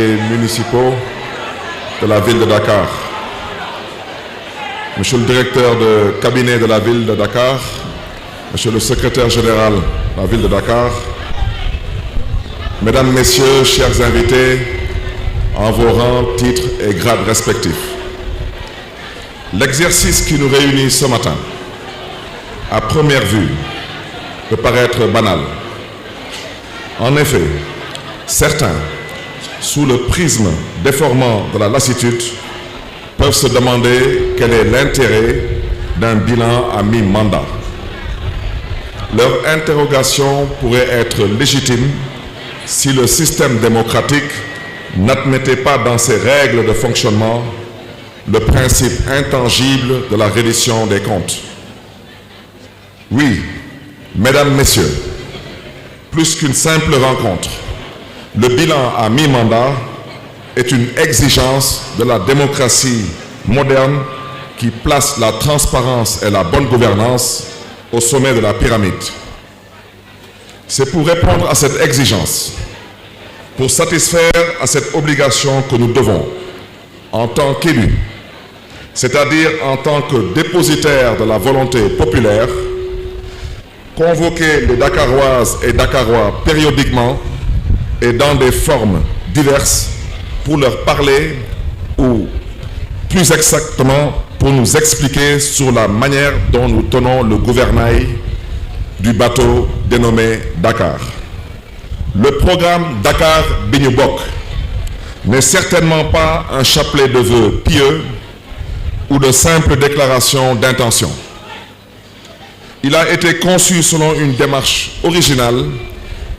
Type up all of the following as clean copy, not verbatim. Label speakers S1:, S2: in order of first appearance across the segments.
S1: municipaux de la ville de Dakar, Monsieur le directeur de cabinet de la ville de Dakar, Monsieur le secrétaire général de la ville de Dakar, Mesdames, Messieurs, chers invités, en vos rangs, titres et grades respectifs. L'exercice qui nous réunit ce matin, à première vue, peut paraître banal. En effet, certains, sous le prisme déformant de la lassitude, peuvent se demander quel est l'intérêt d'un bilan à mi-mandat. Leur interrogation pourrait être légitime si le système démocratique n'admettait pas dans ses règles de fonctionnement le principe intangible de la reddition des comptes. Oui, Mesdames, Messieurs, plus qu'une simple rencontre, le bilan à mi-mandat est une exigence de la démocratie moderne qui place la transparence et la bonne gouvernance au sommet de la pyramide. C'est pour répondre à cette exigence, pour satisfaire à cette obligation que nous devons, en tant qu'élus, c'est-à-dire en tant que dépositaires de la volonté populaire, convoquer les Dakaroises et Dakarois périodiquement et dans des formes diverses pour leur parler ou, plus exactement, pour nous expliquer sur la manière dont nous tenons le gouvernail du bateau dénommé Dakar. Le programme Dakar bi ñu bokk n'est certainement pas un chapelet de vœux pieux ou de simples déclarations d'intention. Il a été conçu selon une démarche originale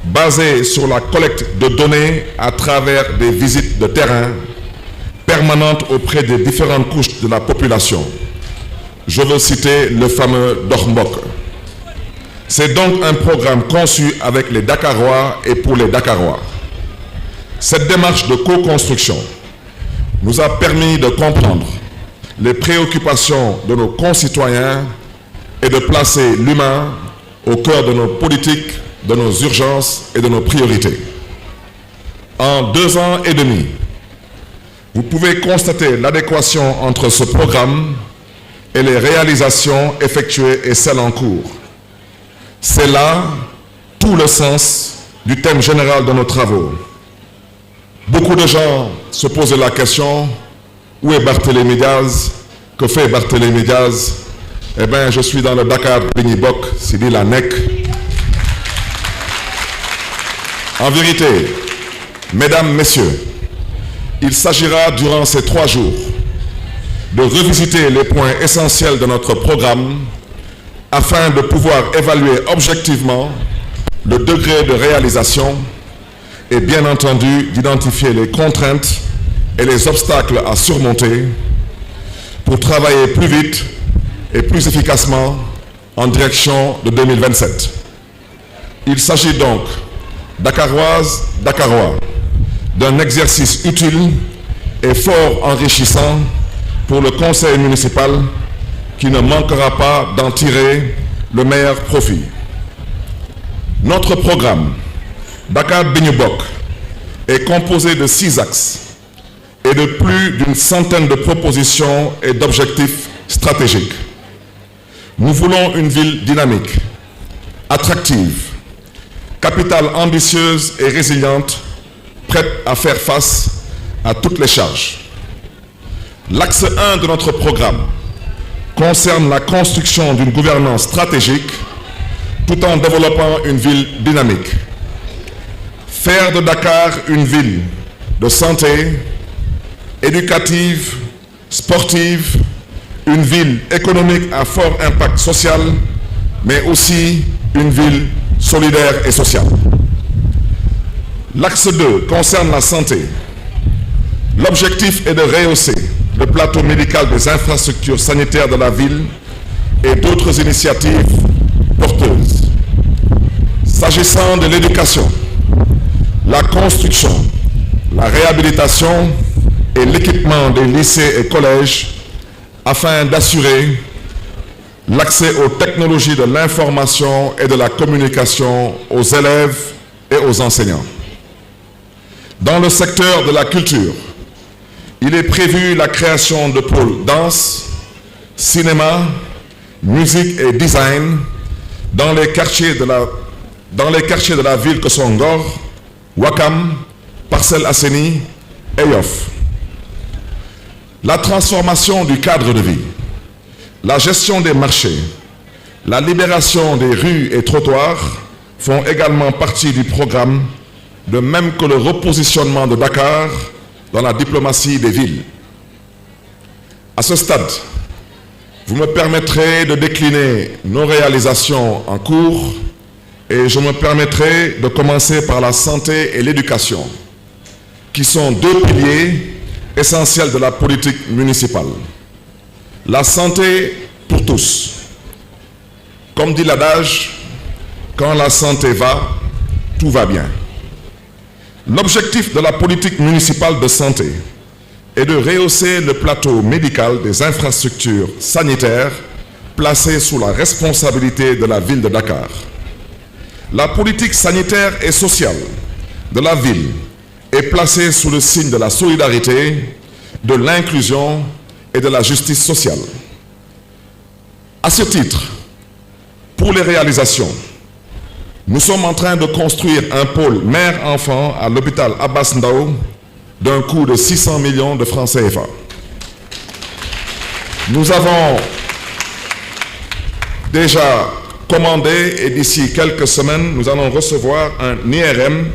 S1: basée sur la collecte de données à travers des visites de terrain permanentes auprès des différentes couches de la population. Je veux citer le fameux Dox Mbokk. C'est donc un programme conçu avec les Dakarois et pour les Dakarois. Cette démarche de co-construction nous a permis de comprendre les préoccupations de nos concitoyens et de placer l'humain au cœur de nos politiques, de nos urgences et de nos priorités. En 2 ans et demi, vous pouvez constater l'adéquation entre ce programme et les réalisations effectuées et celles en cours. C'est là tout le sens du thème général de nos travaux. Beaucoup de gens se posent la question, où est Barthélémy Diaz? Que fait Barthélémy Diaz? Eh bien, je suis dans le Dakar bi ñu bokk, Sidi la nekk. En vérité, Mesdames, Messieurs, il s'agira durant ces 3 jours de revisiter les points essentiels de notre programme afin de pouvoir évaluer objectivement le degré de réalisation et bien entendu d'identifier les contraintes et les obstacles à surmonter pour travailler plus vite et plus efficacement en direction de 2027. Il s'agit donc, Dakaroises, Dakarois, d'un exercice utile et fort enrichissant pour le conseil municipal qui ne manquera pas d'en tirer le meilleur profit. Notre programme, Dakar bi ñu bokk, est composé de 6 axes et de plus d'une centaine de propositions et d'objectifs stratégiques. Nous voulons une ville dynamique, attractive, capitale ambitieuse et résiliente, prête à faire face à toutes les charges. L'axe 1 de notre programme concerne la construction d'une gouvernance stratégique tout en développant une ville dynamique. Faire de Dakar une ville de santé, éducative, sportive, une ville économique à fort impact social, mais aussi une ville solidaire et sociale. L'axe 2 concerne la santé. L'objectif est de rehausser le plateau médical des infrastructures sanitaires de la ville et d'autres initiatives porteuses. S'agissant de l'éducation, la construction, la réhabilitation et l'équipement des lycées et collèges afin d'assurer l'accès aux technologies de l'information et de la communication aux élèves et aux enseignants. Dans le secteur de la culture, il est prévu la création de pôles danse, cinéma, musique et design dans les quartiers de la ville que sont Ngor, Ouakam, Parcelles Assainies et Yoff. La transformation du cadre de vie, la gestion des marchés, la libération des rues et trottoirs font également partie du programme, de même que le repositionnement de Dakar dans la diplomatie des villes. À ce stade, vous me permettrez de décliner nos réalisations en cours et je me permettrai de commencer par la santé et l'éducation, qui sont deux piliers essentiels de la politique municipale. La santé pour tous. Comme dit l'adage, quand la santé va, tout va bien. L'objectif de la politique municipale de santé est de rehausser le plateau médical des infrastructures sanitaires placées sous la responsabilité de la ville de Dakar. La politique sanitaire et sociale de la ville est placée sous le signe de la solidarité, de l'inclusion et de la justice sociale. À ce titre, pour les réalisations, nous sommes en train de construire un pôle mère-enfant à l'hôpital Abbas Ndao d'un coût de 600 millions de francs CFA. Nous avons déjà commandé et d'ici quelques semaines, nous allons recevoir un IRM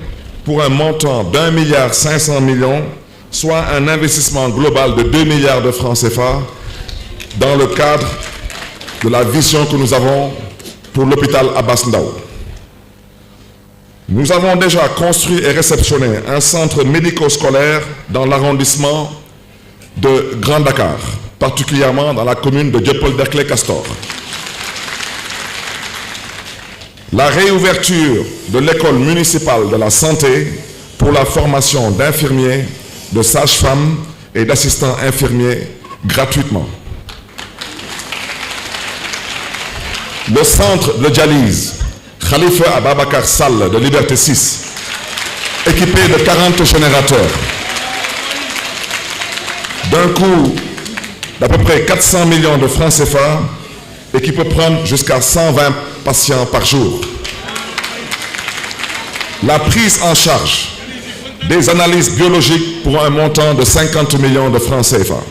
S1: pour un montant d'1,5 milliard, soit un investissement global de 2 milliards de francs CFA dans le cadre de la vision que nous avons pour l'hôpital Abbas Ndao. Nous avons déjà construit et réceptionné un centre médico-scolaire dans l'arrondissement de Grand Dakar, particulièrement dans la commune de Dieuppeul-Derklé-Castor. La réouverture de l'école municipale de la santé pour la formation d'infirmiers, de sages-femmes et d'assistants infirmiers gratuitement. Le centre de dialyse Khalifa Ababakar Sall de Liberté 6, équipé de 40 générateurs, d'un coût d'à peu près 400 millions de francs CFA et qui peut prendre jusqu'à 120 patients par jour. La prise en charge des analyses biologiques pour un montant de 50 millions de francs CFA.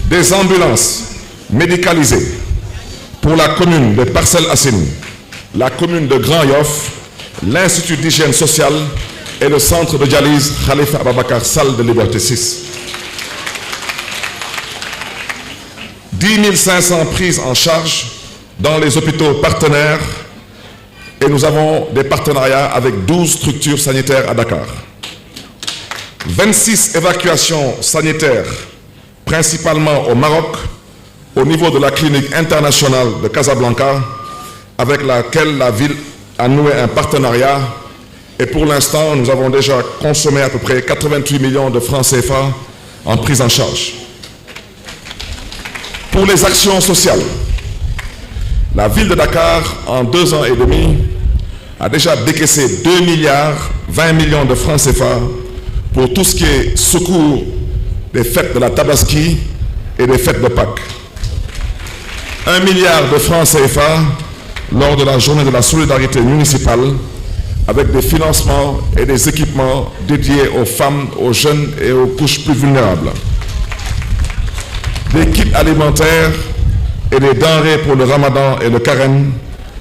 S1: Des ambulances médicalisées pour la commune de Parcelles Assainies, la commune de Grand Yoff, l'Institut d'hygiène sociale et le centre de dialyse Khalifa Ababakar Sall de Liberté 6. 10 500 prises en charge dans les hôpitaux partenaires et nous avons des partenariats avec 12 structures sanitaires à Dakar. 26 évacuations sanitaires, principalement au Maroc, au niveau de la clinique internationale de Casablanca, avec laquelle la ville a noué un partenariat. Et pour l'instant, nous avons déjà consommé à peu près 88 millions de francs CFA en prise en charge. Pour les actions sociales, la ville de Dakar, en 2 ans et demi, a déjà décaissé 2 milliards 20 millions de francs CFA pour tout ce qui est secours des fêtes de la Tabaski et des fêtes de Pâques. 1 milliard de francs CFA lors de la journée de la solidarité municipale avec des financements et des équipements dédiés aux femmes, aux jeunes et aux couches plus vulnérables. Des kits alimentaires et des denrées pour le Ramadan et le Carême,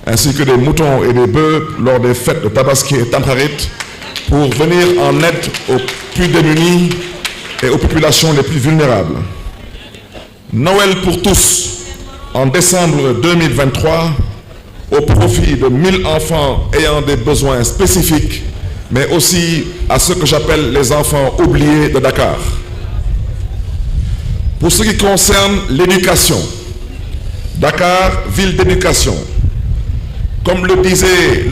S1: ainsi que des moutons et des bœufs lors des fêtes de Tabaski et Tamkharit pour venir en aide aux plus démunis et aux populations les plus vulnérables. Noël pour tous, en décembre 2023, au profit de 1000 enfants ayant des besoins spécifiques, mais aussi à ceux que j'appelle les enfants oubliés de Dakar. Pour ce qui concerne l'éducation, Dakar, ville d'éducation. Comme le disait